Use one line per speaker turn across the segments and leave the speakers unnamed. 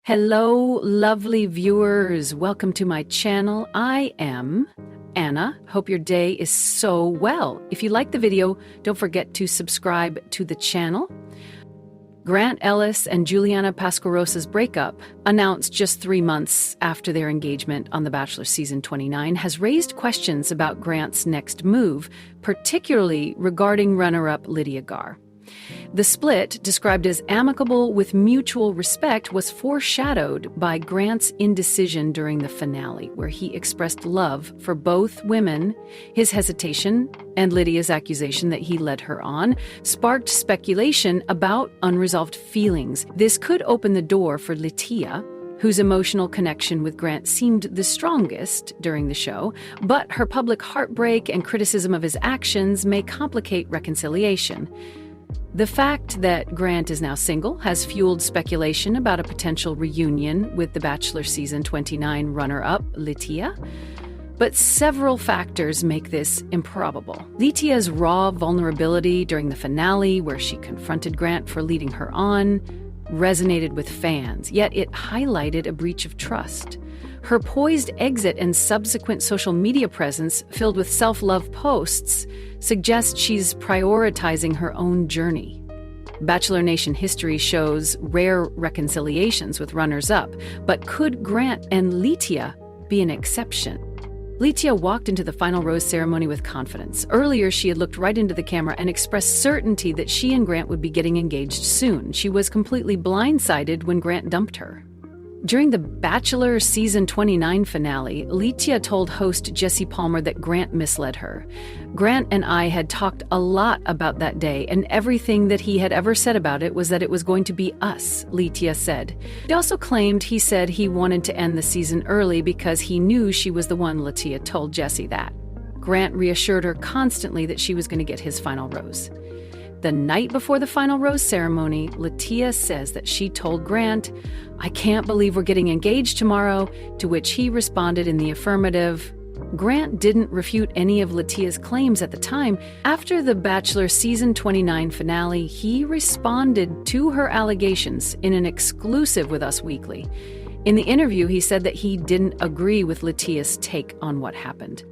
Hello, lovely viewers. Welcome to my channel. I am Anna. Hope your day is so well. If you like the video, don't forget to subscribe to the channel. Grant Ellis and Juliana Pasquarosa's breakup, announced just 3 months after their engagement on The Bachelor Season 29, has raised questions about Grant's next move, particularly regarding runner-up Litia Garr. The split, described as amicable with mutual respect, was foreshadowed by Grant's indecision during the finale, where he expressed love for both women. His hesitation and Litia's accusation that he led her on sparked speculation about unresolved feelings. This could open the door for Litia, whose emotional connection with Grant seemed the strongest during the show, but her public heartbreak and criticism of his actions may complicate reconciliation. The fact that Grant is now single has fueled speculation about a potential reunion with The Bachelor Season 29 runner-up, Litia. But several factors make this improbable. Litia's raw vulnerability during the finale, where she confronted Grant for leading her on, resonated with fans, yet it highlighted a breach of trust. Her poised exit and subsequent social media presence, filled with self-love posts, suggests she's prioritizing her own journey. Bachelor Nation history shows rare reconciliations with runners-up, but could Grant and Litia be an exception? Litia walked into the final rose ceremony with confidence. Earlier, she had looked right into the camera and expressed certainty that she and Grant would be getting engaged soon. She was completely blindsided when Grant dumped her. During the Bachelor Season 29 finale, Litia told host Jesse Palmer that Grant misled her. Grant and I had talked a lot about that day, and everything that he had ever said about it was that it was going to be us, Litia said. He also claimed he said he wanted to end the season early because he knew she was the one. Litia told Jesse that. Grant reassured her constantly that she was going to get his final rose. The night before the final rose ceremony, Litia says that she told Grant, "I can't believe we're getting engaged tomorrow," to which he responded in the affirmative. Grant didn't refute any of Litia's claims at the time. After the Bachelor Season 29 finale, he responded to her allegations in an exclusive with Us Weekly. In the interview, he said that he didn't agree with Litia's take on what happened.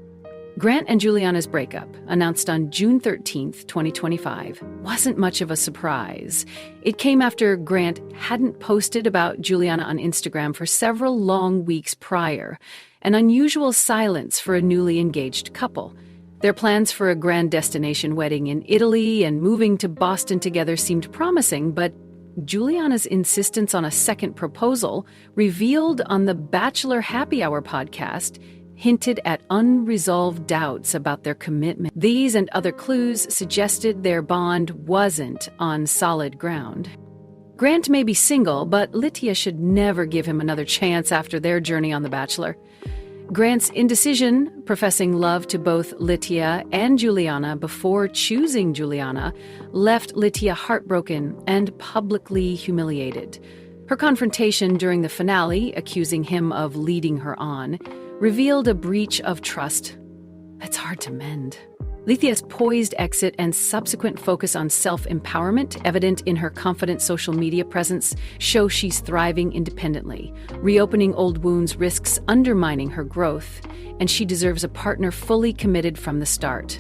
Grant and Juliana's breakup, announced on June 13th, 2025, wasn't much of a surprise. It came after Grant hadn't posted about Juliana on Instagram for several long weeks prior, an unusual silence for a newly engaged couple. Their plans for a grand destination wedding in Italy and moving to Boston together seemed promising, but Juliana's insistence on a second proposal, revealed on the Bachelor Happy Hour podcast, hinted at unresolved doubts about their commitment. These and other clues suggested their bond wasn't on solid ground. Grant may be single, but Litia should never give him another chance after their journey on The Bachelor. Grant's indecision, professing love to both Litia and Juliana before choosing Juliana, left Litia heartbroken and publicly humiliated. Her confrontation during the finale, accusing him of leading her on, revealed a breach of trust that's hard to mend. Litia's poised exit and subsequent focus on self-empowerment, evident in her confident social media presence, show she's thriving independently. Reopening old wounds risks undermining her growth, and she deserves a partner fully committed from the start.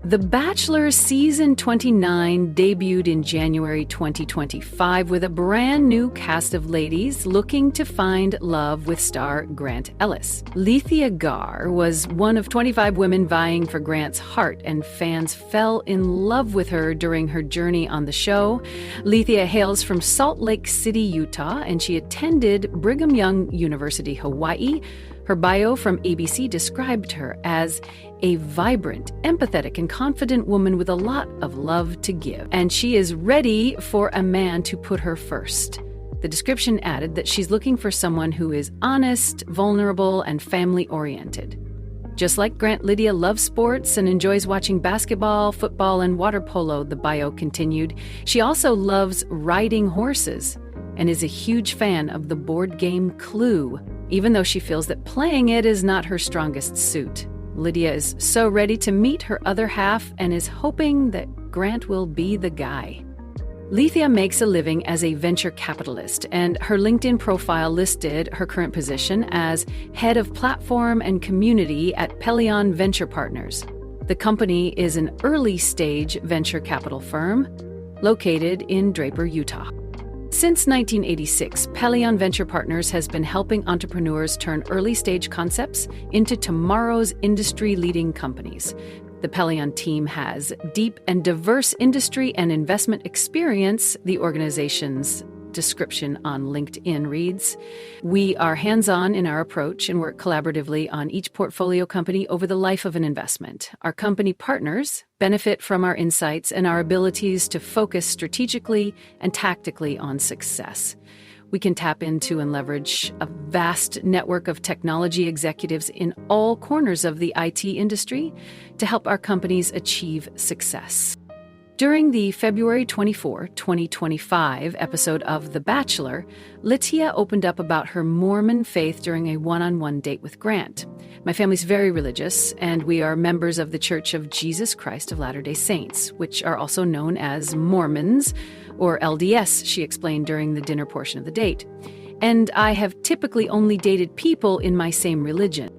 The Bachelor Season 29 debuted in January 2025 with a brand new cast of ladies looking to find love with star Grant Ellis. Litia Garr was one of 25 women vying for Grant's heart, and fans fell in love with her during her journey on the show. Litia hails from Salt Lake City, Utah, and she attended Brigham Young University, Hawaii. Her bio from ABC described her as a vibrant, empathetic, and confident woman with a lot of love to give, and she is ready for a man to put her first. The description added that she's looking for someone who is honest, vulnerable, and family-oriented. Just like Grant, Litia loves sports and enjoys watching basketball, football, and water polo, the bio continued. She also loves riding horses and is a huge fan of the board game Clue, even though she feels that playing it is not her strongest suit. Litia is so ready to meet her other half and is hoping that Grant will be the guy. Litia makes a living as a venture capitalist, and her LinkedIn profile listed her current position as head of platform and community at Pelion Venture Partners. The company is an early-stage venture capital firm located in Draper, Utah. Since 1986, Pelion Venture Partners has been helping entrepreneurs turn early-stage concepts into tomorrow's industry-leading companies. The Pelion team has deep and diverse industry and investment experience. The organization's description on LinkedIn reads, "We are hands-on in our approach and work collaboratively on each portfolio company over the life of an investment. Our company partners benefit from our insights and our abilities to focus strategically and tactically on success. We can tap into and leverage a vast network of technology executives in all corners of the IT industry to help our companies achieve success." During the February 24, 2025 episode of The Bachelor, Litia opened up about her Mormon faith during a one-on-one date with Grant. "My family's very religious, and we are members of the Church of Jesus Christ of Latter-day Saints, which are also known as Mormons, or LDS," she explained during the dinner portion of the date. "And I have typically only dated people in my same religion."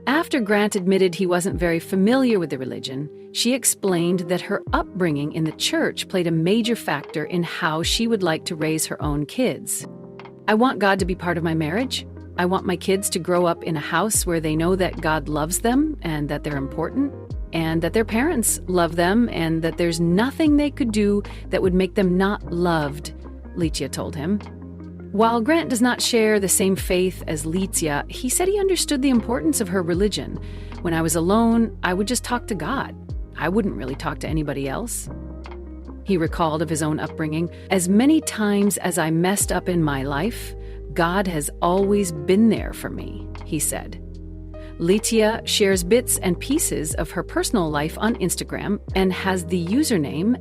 After Grant admitted he wasn't very familiar with the religion, she explained that her upbringing in the church played a major factor in how she would like to raise her own kids. "I want God to be part of my marriage. I want my kids to grow up in a house where they know that God loves them and that they're important, and that their parents love them, and that there's nothing they could do that would make them not loved," Litia told him. While Grant does not share the same faith as Litia, he said he understood the importance of her religion. "When I was alone, I would just talk to God. I wouldn't really talk to anybody else." He recalled of his own upbringing, "As many times as I messed up in my life, God has always been there for me," he said. Litia shares bits and pieces of her personal life on Instagram and has the username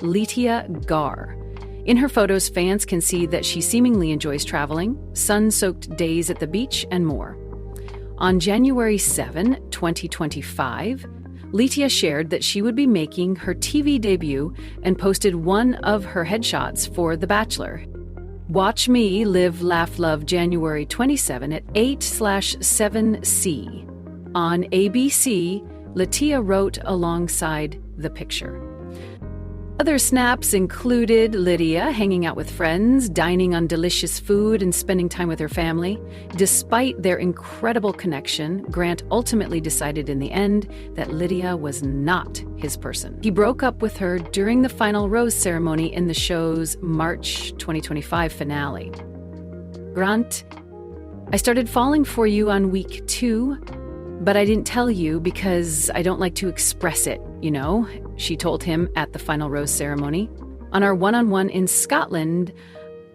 @Litia_Garr. In her photos, fans can see that she seemingly enjoys traveling, sun-soaked days at the beach, and more. On January 7, 2025, Litia shared that she would be making her TV debut and posted one of her headshots for The Bachelor. "Watch me live, laugh, love January 27 at 8/7C." On ABC, Litia wrote alongside the picture. Other snaps included Litia hanging out with friends, dining on delicious food, and spending time with her family. Despite their incredible connection, Grant ultimately decided in the end that Litia was not his person. He broke up with her during the final rose ceremony in the show's March 2025 finale. "Grant, I started falling for you on week 2, but I didn't tell you because I don't like to express it, you know," she told him at the final rose ceremony. "On our one-on-one in Scotland,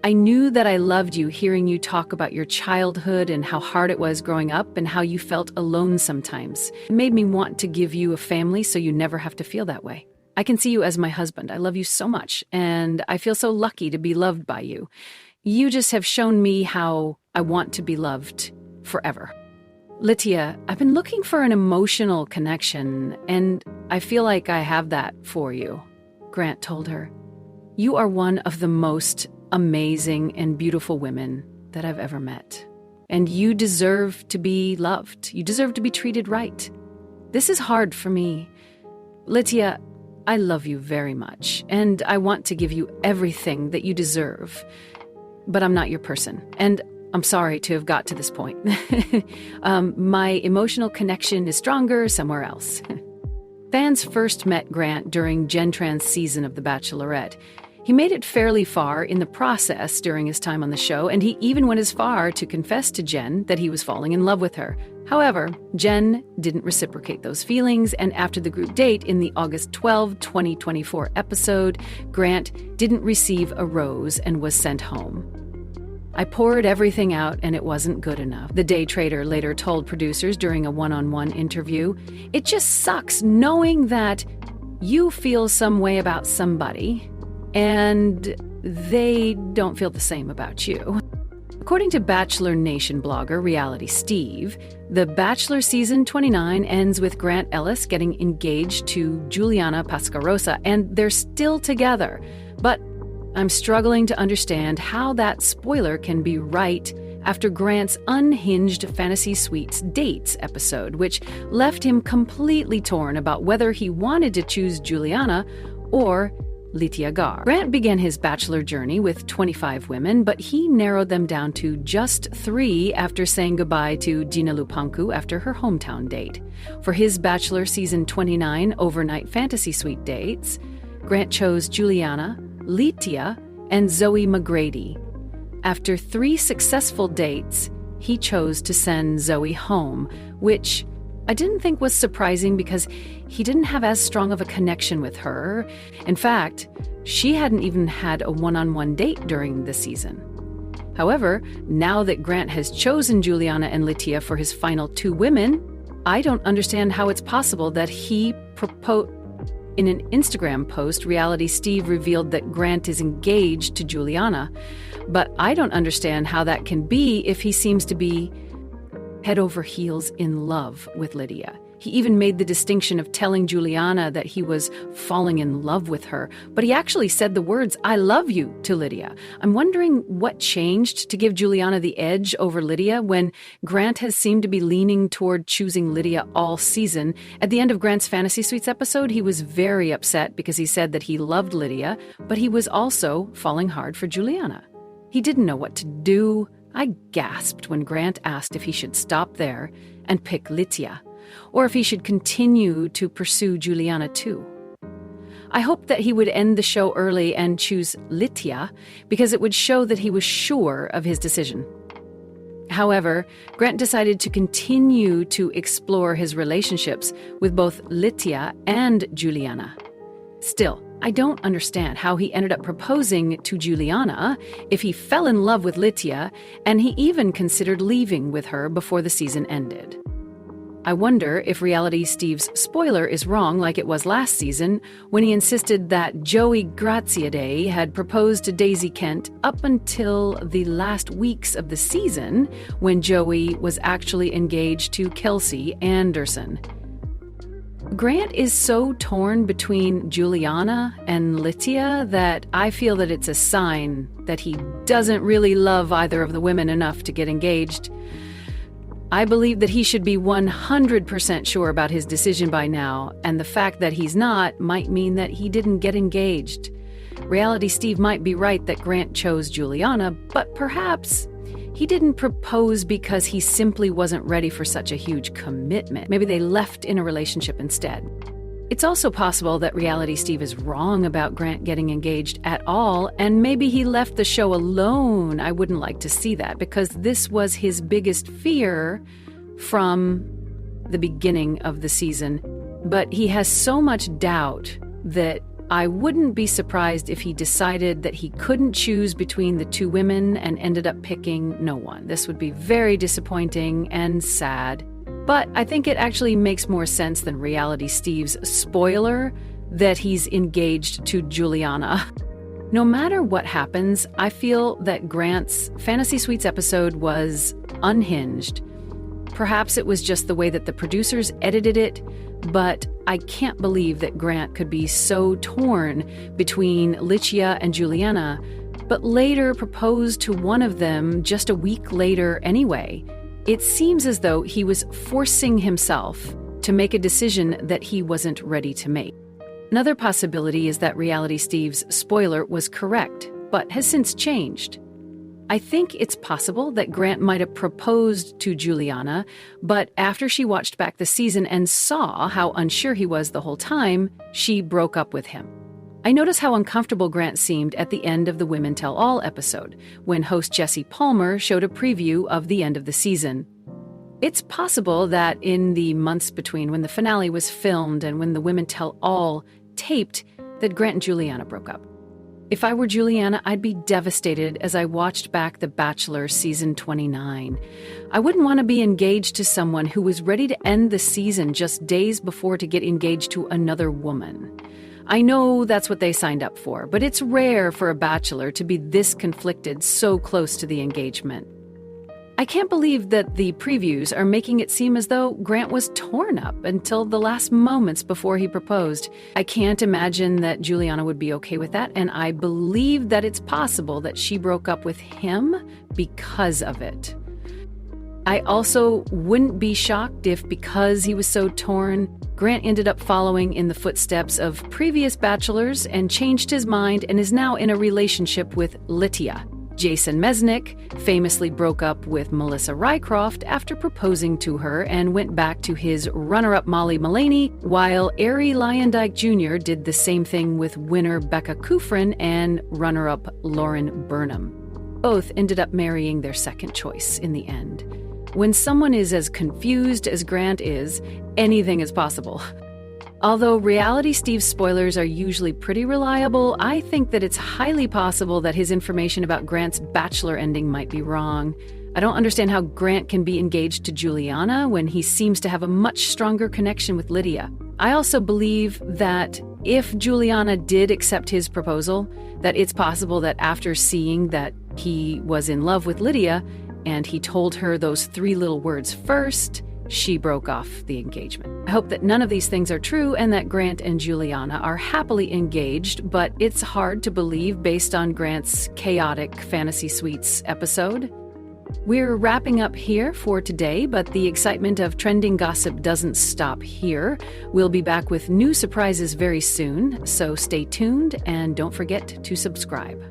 I knew that I loved you hearing you talk about your childhood and how hard it was growing up and how you felt alone sometimes. It made me want to give you a family so you never have to feel that way. I can see you as my husband. I love you so much, and I feel so lucky to be loved by you. You just have shown me how I want to be loved forever." "Litia, I've been looking for an emotional connection, and I feel like I have that for you," Grant told her. "You are one of the most amazing and beautiful women that I've ever met. And you deserve to be loved. You deserve to be treated right. This is hard for me. Litia, I love you very much, and I want to give you everything that you deserve. But I'm not your person, and I'm sorry to have got to this point. My emotional connection is stronger somewhere else." Fans first met Grant during Jen Tran's season of The Bachelorette. He made it fairly far in the process during his time on the show, and he even went as far to confess to Jen that he was falling in love with her. However, Jen didn't reciprocate those feelings, and after the group date in the August 12, 2024 episode, Grant didn't receive a rose and was sent home. "I poured everything out and it wasn't good enough," the day trader later told producers during a one-on-one interview. "It just sucks knowing that you feel some way about somebody and they don't feel the same about you." According to Bachelor Nation blogger Reality Steve, The Bachelor Season 29 ends with Grant Ellis getting engaged to Juliana Pascarosa, and they're still together. But I'm struggling to understand how that spoiler can be right after Grant's unhinged Fantasy Suites Dates episode, which left him completely torn about whether he wanted to choose Juliana or Litia Garr. Grant began his Bachelor journey with 25 women, but he narrowed them down to just 3 after saying goodbye to Gina Lupanku after her hometown date. For his Bachelor Season 29 overnight Fantasy Suite dates, Grant chose Juliana, Litia, and Zoe McGrady. After 3 successful dates, he chose to send Zoe home, which I didn't think was surprising because he didn't have as strong of a connection with her. In fact, she hadn't even had a one-on-one date during the season. However, now that Grant has chosen Juliana and Litia for his final 2 women, I don't understand how it's possible that he proposed. In an Instagram post, Reality Steve revealed that Grant is engaged to Juliana, but I don't understand how that can be if he seems to be head over heels in love with Litia. He even made the distinction of telling Juliana that he was falling in love with her, but he actually said the words, "I love you," to Litia. I'm wondering what changed to give Juliana the edge over Litia when Grant has seemed to be leaning toward choosing Litia all season. At the end of Grant's Fantasy Suites episode, he was very upset because he said that he loved Litia, but he was also falling hard for Juliana. He didn't know what to do. I gasped when Grant asked if he should stop there and pick Litia, or if he should continue to pursue Juliana too. I hoped that he would end the show early and choose Litia because it would show that he was sure of his decision. However, Grant decided to continue to explore his relationships with both Litia and Juliana. Still, I don't understand how he ended up proposing to Juliana if he fell in love with Litia and he even considered leaving with her before the season ended. I wonder if Reality Steve's spoiler is wrong like it was last season when he insisted that Joey Graziadei had proposed to Daisy Kent up until the last weeks of the season when Joey was actually engaged to Kelsey Anderson. Grant is so torn between Juliana and Litia that I feel that it's a sign that he doesn't really love either of the women enough to get engaged. I believe that he should be 100% sure about his decision by now, and the fact that he's not might mean that he didn't get engaged. Reality Steve might be right that Grant chose Juliana, but perhaps he didn't propose because he simply wasn't ready for such a huge commitment. Maybe they left in a relationship instead. It's also possible that Reality Steve is wrong about Grant getting engaged at all, and maybe he left the show alone. I wouldn't like to see that because this was his biggest fear from the beginning of the season. But he has so much doubt that I wouldn't be surprised if he decided that he couldn't choose between the 2 women and ended up picking no one. This would be very disappointing and sad. But I think it actually makes more sense than Reality Steve's spoiler that he's engaged to Juliana. No matter what happens, I feel that Grant's Fantasy Suites episode was unhinged. Perhaps it was just the way that the producers edited it, but I can't believe that Grant could be so torn between Litia and Juliana, but later proposed to one of them just a week later anyway. It seems as though he was forcing himself to make a decision that he wasn't ready to make. Another possibility is that Reality Steve's spoiler was correct, but has since changed. I think it's possible that Grant might have proposed to Juliana, but after she watched back the season and saw how unsure he was the whole time, she broke up with him. I notice how uncomfortable Grant seemed at the end of the Women Tell All episode, when host Jesse Palmer showed a preview of the end of the season. It's possible that in the months between when the finale was filmed and when the Women Tell All taped, that Grant and Juliana broke up. If I were Juliana, I'd be devastated as I watched back The Bachelor Season 29. I wouldn't want to be engaged to someone who was ready to end the season just days before to get engaged to another woman. I know that's what they signed up for, but it's rare for a bachelor to be this conflicted so close to the engagement. I can't believe that the previews are making it seem as though Grant was torn up until the last moments before he proposed. I can't imagine that Juliana would be okay with that, and I believe that it's possible that she broke up with him because of it. I also wouldn't be shocked if, because he was so torn, Grant ended up following in the footsteps of previous bachelors and changed his mind and is now in a relationship with Litia. Jason Mesnick famously broke up with Melissa Rycroft after proposing to her and went back to his runner-up Molly Mullaney, while Ari Lyondike Jr. did the same thing with winner Becca Kufrin and runner-up Lauren Burnham. Both ended up marrying their second choice in the end. When someone is as confused as Grant is, anything is possible. Although Reality Steve's spoilers are usually pretty reliable, I think that it's highly possible that his information about Grant's Bachelor ending might be wrong. I don't understand how Grant can be engaged to Juliana when he seems to have a much stronger connection with Litia. I also believe that if Juliana did accept his proposal, that it's possible that after seeing that he was in love with Litia and he told her those 3 little words first, she broke off the engagement. I hope that none of these things are true and that Grant and Juliana are happily engaged, but it's hard to believe based on Grant's chaotic Fantasy Suites episode. We're wrapping up here for today, but the excitement of trending gossip doesn't stop here. We'll be back with new surprises very soon, so stay tuned and don't forget to subscribe.